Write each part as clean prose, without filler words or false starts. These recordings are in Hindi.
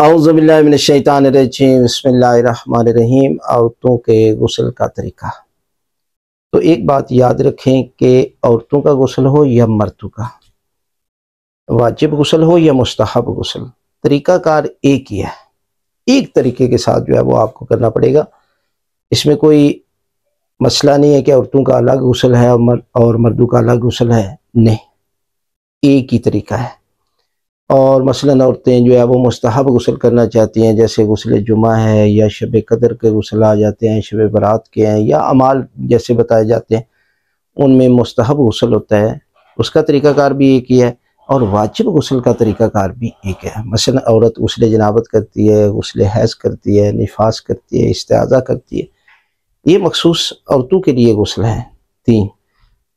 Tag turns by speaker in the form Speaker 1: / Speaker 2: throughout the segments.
Speaker 1: औज़ुबिल्लाहि मिनश्शैतानिर्रजीम बिस्मिल्लाहिर्रहमानिर्रहीम। औरतों के गुस्ल का तरीका। तो एक बात याद रखें कि औरतों का गुस्ल हो या मर्दों का, वाजिब गुस्ल हो या मुस्तहब गुस्ल, तरीक़ाकार एक ही है। एक तरीके के साथ जो है वो आपको करना पड़ेगा। इसमें कोई मसला नहीं है कि औरतों का अलग गुस्ल है और मर्दों का अलग गुस्ल है, नहीं, एक ही तरीका है। और मसलन औरतें जो है वो मुस्तहब गुस्ल करना चाहती हैं, जैसे गुस्ल जुमा है या शब कदर के गुस्ल आ जाते हैं, शब बरात के हैं या अमाल जैसे बताए जाते हैं, उनमें मुस्तहब गुस्ल होता है, उसका तरीक़ाकार भी एक ही है। और वाजिब गुस्ल का तरीक़ाकार भी एक है। मसलन औरत गुस्ल जनाबत करती है, गुस्ल हैज़ करती है, निफास करती है, इस्तिआज़ा करती है, ये मखसूस औरतों के लिए गुस्ल हैं 3।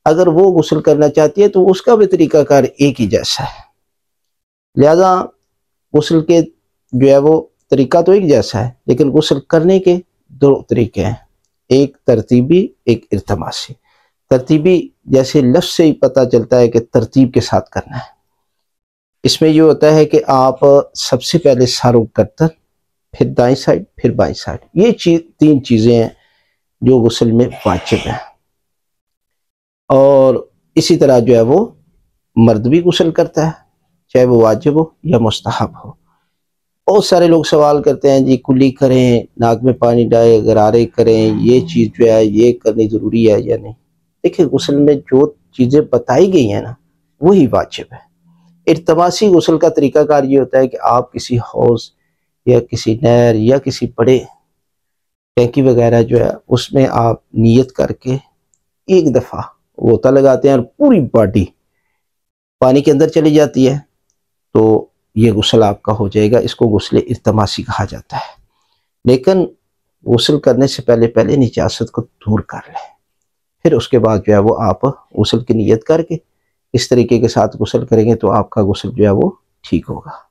Speaker 1: अगर वो गुस्ल करना चाहती है तो उसका भी तरीक़ाकार एक ही जैसा है। लिहाजा गुस्ल के जो है वो तरीका तो एक जैसा है, लेकिन गुस्ल करने के 2 तरीके हैं, एक तरतीबी, एक इल्तमासी। तरतीबी जैसे लफ्ज़ से ही पता चलता है कि तरतीब के साथ करना है। इसमें ये होता है कि आप सबसे पहले सर गर्दन, फिर दाईं साइड, फिर बाईं साइड, ये 3 चीज़ें हैं जो गुस्ल में वाजिब हैं। और इसी तरह जो है वो मर्द भी गुस्ल करता है, चाहे वो वाजिब हो या मुस्तहब हो। बहुत सारे लोग सवाल करते हैं जी कुली करें, नाक में पानी डालें, गरारे करें, ये चीज़ जो है ये करनी ज़रूरी है या नहीं। देखिए, गुस्ल में जो चीज़ें बताई गई हैं ना, वही वाजिब है। इल्तमासी गुस्ल का तरीक़ाकार ये होता है कि आप किसी हौज़ या किसी नहर या किसी बड़े टैंकी वगैरह जो है उसमें आप नियत करके एक दफ़ा गोता लगाते हैं और पूरी बॉडी पानी के अंदर चली जाती है, तो ये गुस्ल आपका हो जाएगा। इसको गुस्ल इल्तमासी कहा जाता है। लेकिन गुस्ल करने से पहले निजासत को दूर कर लें, फिर उसके बाद जो है वो आप गुस्ल की नियत करके इस तरीके के साथ गुस्ल करेंगे तो आपका गुस्ल जो है वो ठीक होगा।